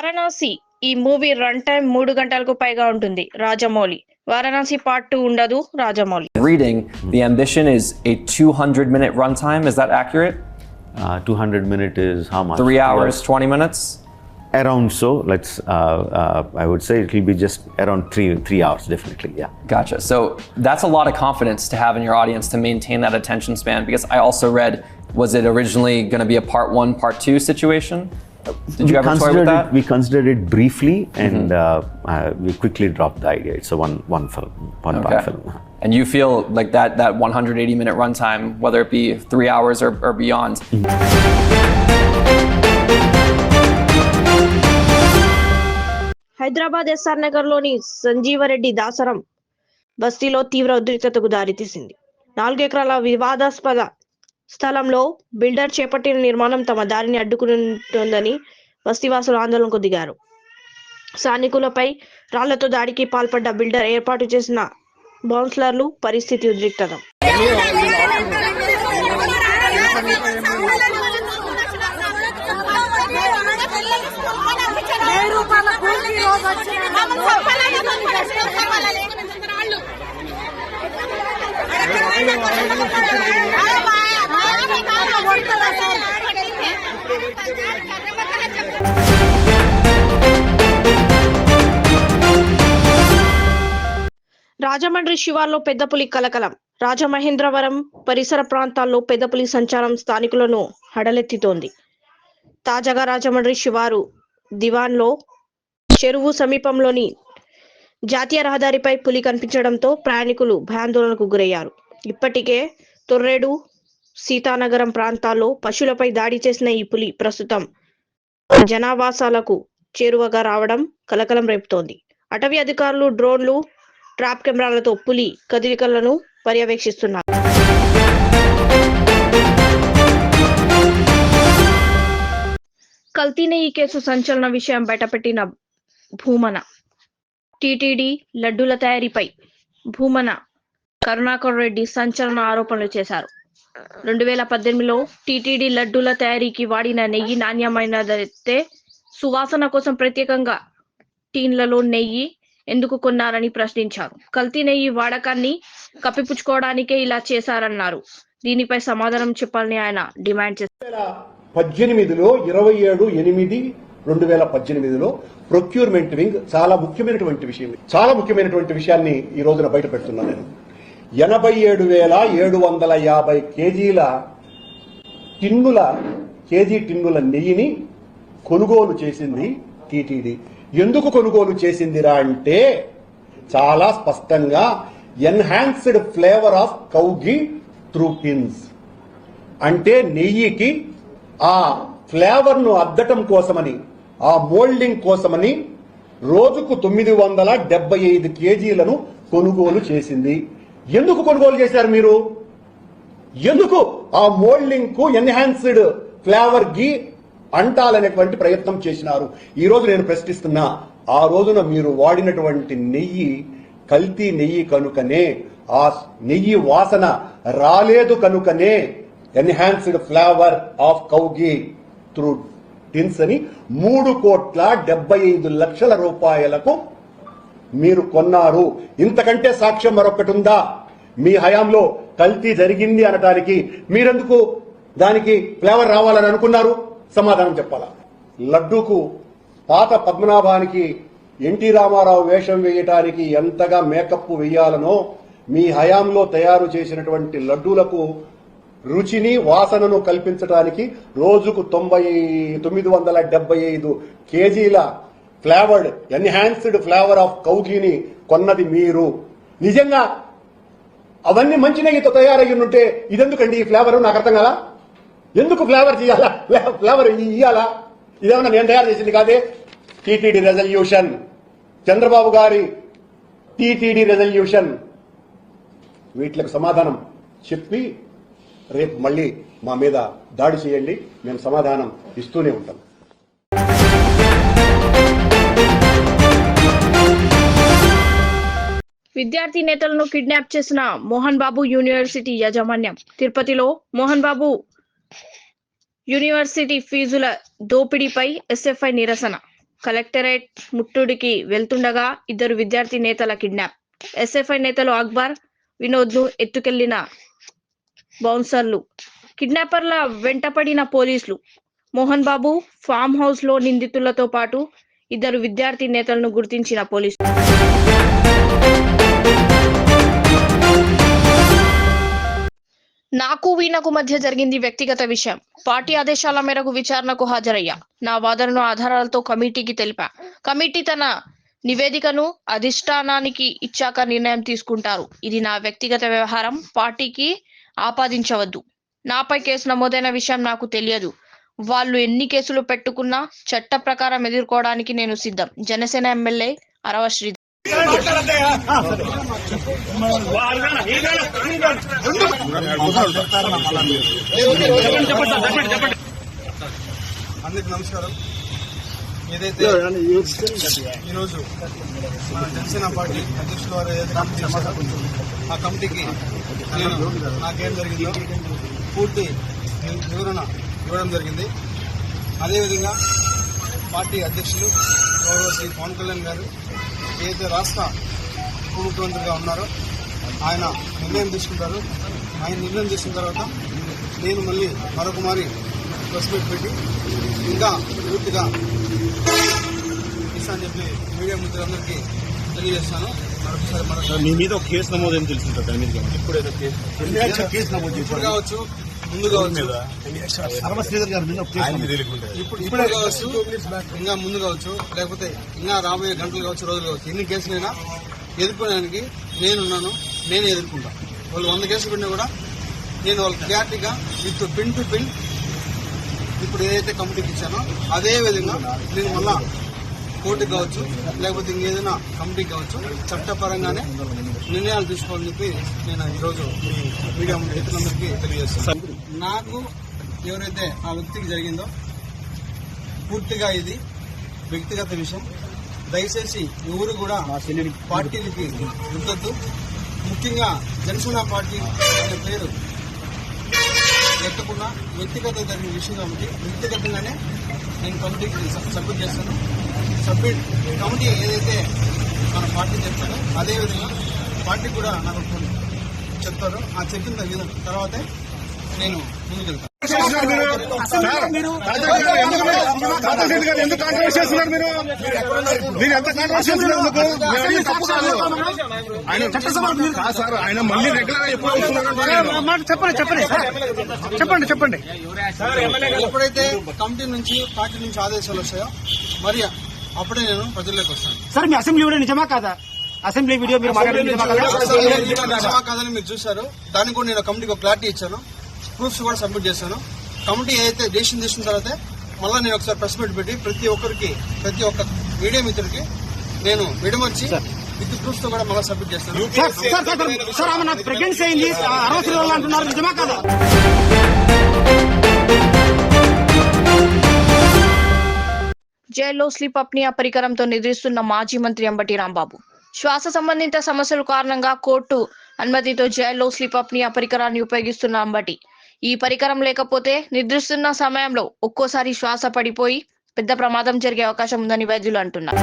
వారణాసి ఈ movie run time 3 గంటలకు పైగా ఉంటుంది. రాజమౌళి వారణాసి పార్ట్ 2 ఉండదు. Rajamouli reading the ambition is a 200-minute runtime. Is that accurate? 200-minute is how much? 3 hours 20 minutes. Around so. Let's. I would say it will be just around three hours, definitely. Yeah. Gotcha. So that's a lot of confidence to have in your audience to maintain that attention span. Because I also read, was it originally going to be a part 1, part 2 situation? Did you ever toy with that? We considered it briefly, and we quickly dropped the idea. It's a one film, one part film. And you feel like that 180-minute runtime, whether it be 3 hours or beyond. Hyderabad SR Nagar లోని సంజీవరెడ్డి దాసరం బస్తీలో తీవ్ర ఉద్రిక్తతకు దారితీసింది. 4 ఎకరాల వివాదాస్పద స్థలంలో builder చేపట్టిన నిర్మాణం తమ దారిని అడ్డుకుంటోందని బస్తీవాసులు ఆందోళనకు దిగారు. స్థానికులపై రాళ్లతో దాడికి పాల్పడ్డ బిల్డర్ ఏర్పాటు చేసిన బౌన్సర్లు పరిస్థితి ఉద్రిక్తత. రాజమండ్రి శివార్లో పెద్దపులి కలకలం. రాజమహేంద్రవరం పరిసర ప్రాంతాల్లో పెద్దపులి సంచారం స్థానికులను హడలెత్తితోంది. తాజాగా రాజమండ్రి శివారు దివాన్లో చెరువు సమీపంలోని జాతీయ రహదారిపై పులి కనిపించడంతో ప్రయాణికులు భయాందోళనకు గురయ్యారు. ఇప్పటికే తొర్రేడు, సీతానగరం ప్రాంతాల్లో పశువులపై దాడి చేసిన ఈ పులి ప్రస్తుతం జనావాసాలకు చేరువగా రావడం కలకలం రేపుతోంది. అటవీ అధికారులు డ్రోన్లు, ట్రాప్ కెమెరాలతో పులి కదలికలను పర్యవేక్షిస్తున్నారు. కల్తీ నెయ్యి కేసు సంచలన విషయం బయటపెట్టిన భూమన. టీటీడీ లడ్డూల తయారీపై భూమన కరుణాకర్ రెడ్డి సంచలన ఆరోపణలు చేశారు. 2018లో టీటీడీ లడ్డూల తయారీకి వాడిన నెయ్యి నాణ్యమైనదైతే సువాసన కోసం ప్రత్యేకంగా టీన్లలో నెయ్యి ఎందుకు కొన్నారని ప్రశ్నించారు. కల్తీ నెయ్యి వాడకాన్ని కప్పిపుచ్చుకోవడానికే ఇలా చేశారన్నారు. దీనిపై సమాధానం చెప్పాలని ఆయన డిమాండ్ చేశారు. 2018లో 27/8/2018లో ప్రొక్యూర్మెంట్ వింగ్ చాలా ముఖ్యమైనటువంటి విషయాన్ని ఈ రోజున బయట పెడుతున్నాను. నేను 87,750 కేజీల టిన్నుల నెయ్యిని కొనుగోలు చేసింది టీటీడీ. ఎందుకు కొనుగోలు చేసిందిరా అంటే చాలా స్పష్టంగా enhanced flavour of cow ghee through tins, అంటే నెయ్యికి ఆ ఫ్లేవర్ ను అద్దటం కోసమని, ఆ మోల్డింగ్ కోసమని రోజుకు 975 కేజీలను కొనుగోలు చేసింది. ఎందుకు కొనుగోలు చేశారు మీరు? ఎందుకు ఆ మోల్డింగ్ కు ఎన్హాన్స్డ్ ఫ్లేవర్ ఘీ అంటాలనేటువంటి ప్రయత్నం చేసినారు? ఈ రోజు నేను ప్రశ్నిస్తున్నా, ఆ రోజున మీరు వాడినటువంటి నెయ్యి కల్తీ నెయ్యి కనుకనే, ఆ నెయ్యి వాసన రాలేదు కనుకనే enhanced flavour of cow ghee through tins అని 3,75,00,000 రూపాయలకు మీరు కొన్నారు. ఇంతకంటే సాక్ష్యం మరొకటి ఉందా? మీ హయాంలో కల్తీ జరిగింది అనడానికి మీరెందుకు దానికి ఫ్లేవర్ రావాలని అనుకున్నారు? సమాధానం చెప్పాలా? లడ్డూకు పాత పద్మనాభానికి ఎన్టీ రామారావు వేషం వేయటానికి ఎంతగా మేకప్ వేయాలనో మీ హయాంలో తయారు చేసినటువంటి లడ్డూలకు రుచిని, వాసనను కల్పించడానికి రోజుకు 975 కేజీల flavoured enhanced flavour of cow ఘీని కొన్నది మీరు. నిజంగా అవన్నీ మంచి నెయ్యితో తయారయ్యి ఉంటే ఇదెందుకండి ఈ ఫ్లేవర్? నాకు అర్థం కదా. ఎందుకు ఫ్లేవర్ చేయాలా? ఫ్లేవర్ ఇయ్యాలా? ఇదేమన్నా నేను తయారు చేసింది కాదే. టీటీడీ రెజల్యూషన్, చంద్రబాబు గారి టీటీడీ రెజల్యూషన్, వీటికి సమాధానం చెప్పి రేపు మళ్ళీ మా మీద దాడి చేయండి, మేము సమాధానం ఇస్తూనే ఉంటాం. విద్యార్థి నేతలను కిడ్నాప్ చేసిన మోహన్ బాబు యూనివర్సిటీ యాజమాన్యం. తిరుపతిలో మోహన్ బాబు యూనివర్సిటీ ఫీజుల దోపిడీపై ఎస్ఎఫ్ఐ నిరసన. కలెక్టరేట్ ముట్టుడికి వెళ్తుండగా ఇద్దరు విద్యార్థి నేతల కిడ్నాప్. ఎస్ఎఫ్ఐ నేతలు అక్బర్, వినోద్ను ఎత్తుకెళ్లిన బౌన్సర్లు. కిడ్నాపర్ల వెంటపడిన పోలీసులు. మోహన్ బాబు ఫామ్ హౌస్ లో నిందితులతో పాటు ఇద్దరు విద్యార్థి నేతలను గుర్తించిన పోలీసులు. నాకు వీణకు మధ్య జరిగింది వ్యక్తిగత విషయం. పార్టీ ఆదేశాల మేరకు విచారణకు హాజరయ్యా. నా వాదనను ఆధారాలతో కమిటీకి తెలిపా. కమిటీ తన నివేదికను అధిష్టానానికి ఇచ్చాక నిర్ణయం తీసుకుంటారు. ఇది నా వ్యక్తిగత వ్యవహారం, పార్టీకి ఆపాదించవద్దు. నాపై కేసు నమోదైన విషయం నాకు తెలియదు. వాళ్ళు ఎన్ని కేసులు పెట్టుకున్నా చట్ట ప్రకారం ఎదుర్కోవడానికి నేను సిద్ధం. జనసేన ఎమ్మెల్యే అరవ శ్రీ. అందరికి నమస్కారం. ఏదైతే ఈరోజు మన జనసేన పార్టీ అధ్యక్షుల వారు ఏదైతే కమిటీ చేశారో ఆ కమిటీకి నేను నాకేం జరిగిందో పూర్తి వివరణ ఇవ్వడం జరిగింది. అదేవిధంగా పార్టీ అధ్యక్షులు గౌరవ శ్రీ పవన్ కళ్యాణ్ గారు ఏదైతే రాష్ట్ర ఉప ముఖ్యమంత్రిగా ఉన్నారో ఆయన నిర్ణయం తీసుకుంటారు. ఆయన నిర్ణయం తీసుకున్న తర్వాత నేను మళ్ళీ మరొక మారి ప్రెస్ మీట్ పెట్టి ఇంకా పూర్తిగా ఇస్తా అని చెప్పి మీడియా మిత్రులందరికీ తెలియజేస్తాను. మరొకసారి మీ మీద ఒక కేసు నమోదు తెలిసింది దాని మీద ఇప్పుడు కేసు నమోదు ఇప్పుడు కావచ్చు, ముందు కావచ్చు, ఇప్పుడు కావచ్చు, ఇంకా ముందు కావచ్చు, లేకపోతే ఇంకా రాబోయే గంటలు కావచ్చు, రోజులు కావచ్చు, ఎన్ని కేసులైనా ఎదుర్కోవడానికి నేనున్నాను. నేను ఎదుర్కొంటా. వాళ్ళు 100 కేసులు పెట్టినా కూడా నేను వాళ్ళకి క్లారిటీగా విత్ పిన్ టు పిన్ ఇప్పుడు ఏదైతే కమిటీకి ఇచ్చానో అదే విధంగా నేను మళ్ళా కోర్టుకి కావచ్చు, లేకపోతే ఇంకేదైనా కమిటీకి కావచ్చు, చట్టపరంగానే నిర్ణయాలు తీసుకోవాలని చెప్పి నేను ఈరోజు మీడియా మిత్రులందరికీ తెలియజేస్తాను. నాకు ఎవరైతే ఆ వ్యక్తికి జరిగిందో పూర్తిగా ఇది వ్యక్తిగత విషయం. దయచేసి ఎవరు కూడా పార్టీలకి రుద్దద్దు. ముఖ్యంగా జనసేన పార్టీ అనే పేరు ఎత్తకుండా వ్యక్తిగత జరిగిన విషయం కాబట్టి వ్యక్తిగతంగానే నేను కమిటీకి సబ్మిట్ చేస్తాను. సబ్మిట్ కమిటీ ఏదైతే మన పార్టీ చెప్తారో అదేవిధంగా పార్టీ కూడా నాకు చెప్తారో ఆ చెప్పిన తర్వాతే నేను ముందుకెళ్తాను. ఎందుకు కాంట్రవర్సీ చేస్తున్నారు మీరు? మీరు ఎంత కాంట్రవర్సీ చేస్తున్నారు? సార్ ఆయన మళ్ళీ రెగ్యులర్ గా ఎప్పుడు చెప్పండి. ఎప్పుడైతే కమిటీ నుంచి పార్టీ నుంచి ఆదేశాలు వస్తాయో మరి అప్పుడే నేను ప్రజల్లోకి వస్తాను. సార్ మీ అసెంబ్లీ వీడియో నిజమా కాదా? అసెంబ్లీ వీడియో మీరు నిజమా కాదని మీరు చూశారు. దానికి కూడా నేను కమిటీకి ఒక క్లారిటీ ఇచ్చాను. ప్రూఫ్స్ కూడా సబ్మిట్ చేశాను. కమిటీ ఏదైతే డెసిషన్ తీసుకున్న తర్వాత మళ్ళీ నేను ఒకసారి ప్రెస్ మీట్ పెట్టి ప్రతి ఒక్క మీడియా మిత్రుడికి నేను విడమర్చి విత్ ప్రూఫ్స్ తో కూడా మళ్ళీ సబ్మిట్ చేస్తాను. సార్ ఆమె నాకు ప్రెగ్నెన్సీ అయింది 60 రోజులు అంటున్నారు, నిజమా కాదా? జైల్లో స్లీప్ అప్నియా పరికరంతో నిద్రిస్తున్న మాజీ మంత్రి అంబటి రాంబాబు. శ్వాస సంబంధిత సమస్యల కారణంగా కోర్టు అనుమతితో జైల్లో స్లీప్ అప్నియా పరికరాన్ని ఉపయోగిస్తున్న అంబటి. ఈ పరికరం లేకపోతే నిద్రిస్తున్న సమయంలో ఒక్కోసారి శ్వాస పడిపోయి పెద్ద ప్రమాదం జరిగే అవకాశం ఉందని వైద్యులు అంటున్నారు.